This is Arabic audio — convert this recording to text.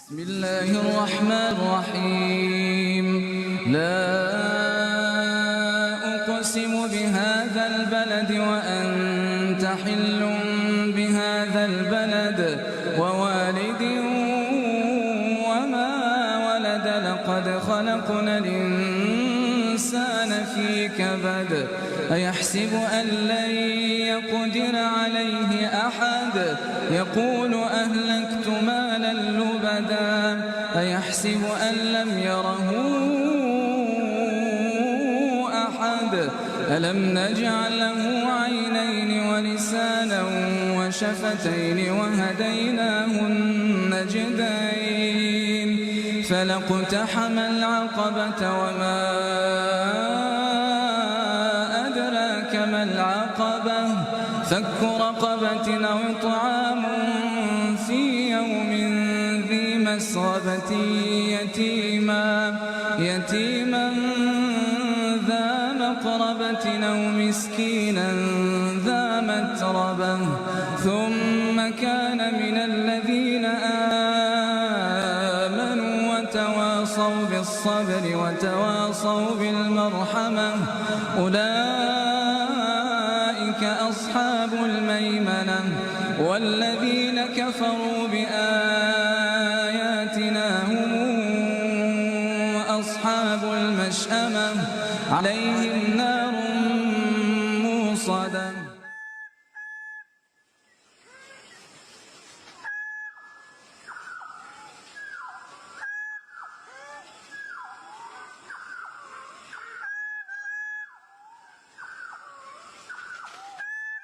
بسم الله الرحمن الرحيم. لا أقسم بهذا البلد وأنت حل بهذا البلد ووالد وما ولد لقد خلقنا الإنسان في كبد أيحسب أن لن يقدر عليه أحد يقول أهلكت مالا لبدا أيحسب أن لم يره أحد ألم نجعل له عينين ولسانا وشفتين وهديناه النجدين فلاقتحم العقبة وما أدراك ما العقبة فك رقبة أو إطعام في يوم ذي مسغبة يتيما ذا مقربة أو مسكينا ذا متربة ثم كان من الذين آمنوا وتواصوا بالصبر وتواصوا بالمرحمة أولئك أصحاب الميمنة والذين كفروا بآياتنا هم أصحاب المشأمة عليهم نار